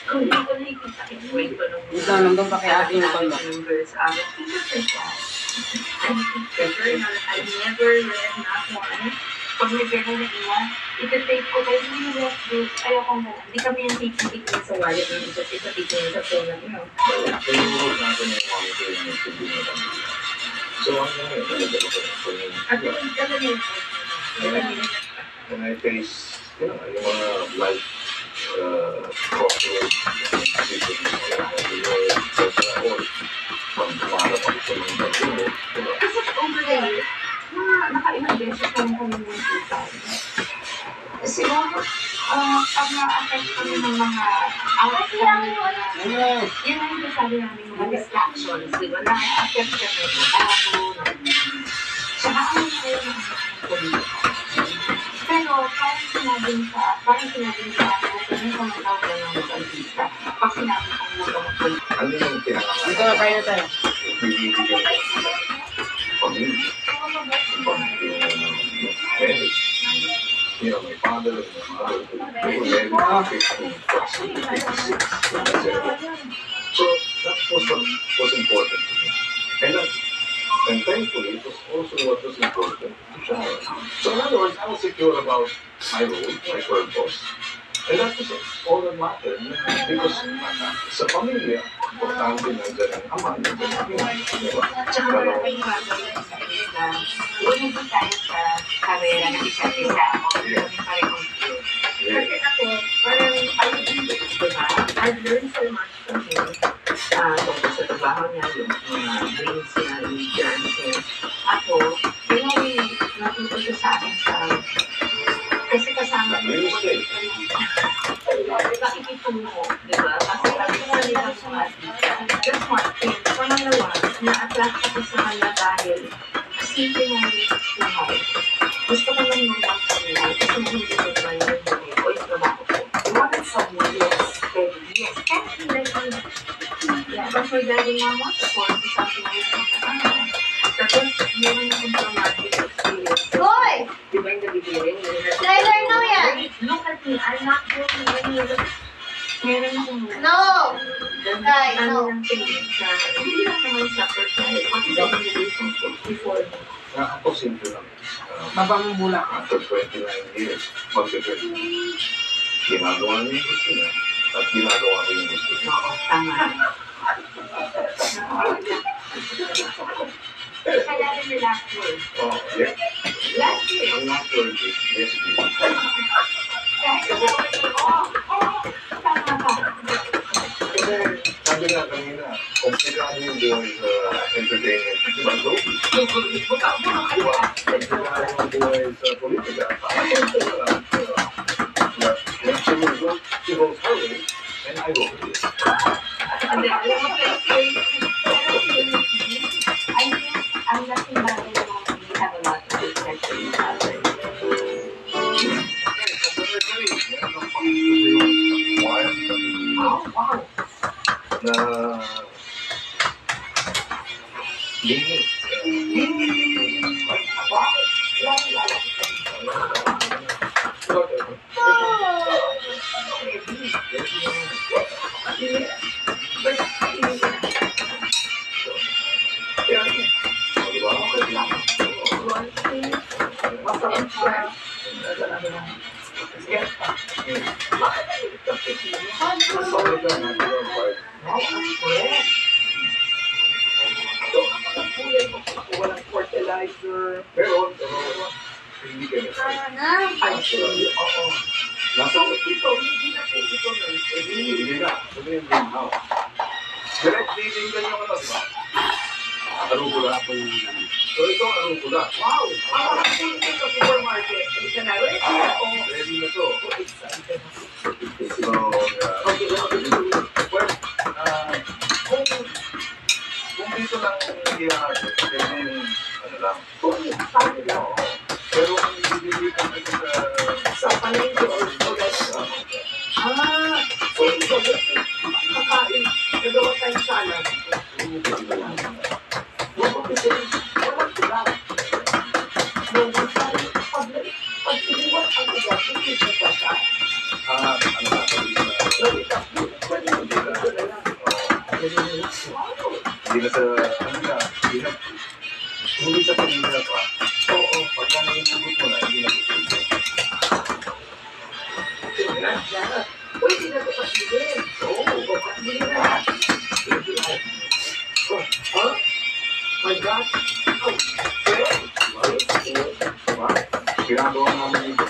Kung hindi ko nakikita yung kwento ng Ito, nandun pa kay ate yung pala. members, I never read not one. Pag may gano'n na iwan, iti-take ko kayo, hindi mo left group, ayoko na. Hindi kami yung tikitik sa wallet ng isa't isa, tikitin sa phone natin. Tinurog natin yung monitor yung nagsabi na lang. So, ano yun? Talaga ko yun. At yung talaga When I face, yung mga life crossroads, kasi over the years, nakailang beses kami nagkita. Siguro, pag na-affect kami ng mga outcome, yun ang sabi namin mga distractions, di ba? Na-affect kami ng trabaho, saka ano na kayo ng politika. Pero parang sinabing sa akin, kung may kumatawag na ng mag-alisa, pag sinabi kong mag-alisa. ano yung pinangangalan? Dito na tayo tayo. Bibigyan pamilya. Marriage. You know, my father and my mother were married at 15, 26, etc. So that was what was important to me. And thankfully, it was also what was important to Sharon. So in other words, I was secure about my role, my purpose. And that was all that mattered. Because sa pamilya, importante nandiyan ang ama, nandiyan ang ina. Diba? Tsaka wala pa yung bagay sa isa. Hindi tayo sa karera ng isa't isa. O hindi pa rin confused. Kasi ako, parang I've learned so much from him. Tungkol sa trabaho niya, yung mga dreams niya, yung plans niya. Ako, natuto siya sa akin sa kasi kasama niya nakikitungo, di ba? Kasi sabi ko nila just one thing. Pangalawa, na-attract ako sa kanya dahil simple na rin buhay. Gusto ko lang naman sa buhay kasi hindi ko ba yung buhay ko yung trabaho ko. I wanted someone steady. Yes, can't be like but for daddy mama, support ko sa akin ay tapos, meron akong traumatic experience. Hoy! Di ba yung the beginning? Tyler, no yan! Look at me, I'm not doing any of it. Meron akong No! Guy, no. ng tingin sa, hindi lang naman sa personal, pati sa relationship before. Ako simple lang. Baba mong bulak. After 29 years, magka-20. Ginagawa niya yung gusto niya. At ginagawa ko yung gusto niya. Oo, tama. Kaya rin yung last word. Oh, yeah. Last word. Ang last word is yes, please. Kahit tama ka. Kasi sabi nga kanina, komplikado yung buhay sa entertainment. Diba? So, diba? Komplikado yung buhay sa politika. She goes her way, and I go her way. Hindi, alam mo kasi, I think, ang laking bagay naman we have a lot of respect for each other. Oh, wow. Na limit. Wow. Lalo. Walang fertilizer. Pero hindi kami. Actually, oo. Nasa Ito, hindi na po ito nursery. hindi na. Sabi yung greenhouse. Direct feeding ka niyo ka na, di ba? Arugula. So ito ang arugula. Wow! Ang mga punto sa supermarket. Hindi ka na ready na. Ready na to. So, well, kung dito lang i-harvest, pwede yung, ano lang, Paano lang? pero kung bibili ka kasi Sa palengke or so ito, kakain, nagawa tayong salad. Kasi, walang tulang. Pag inuwan ang ugat, hindi ko pa siya. ano natin, Pwede sabihin na pa, oo, pagka naisugot mo na, hindi na gusto. Sige na. Uy, sinagot pa sige. Oo, hindi na. Oh, my God. Oh, ginagawa namin ito.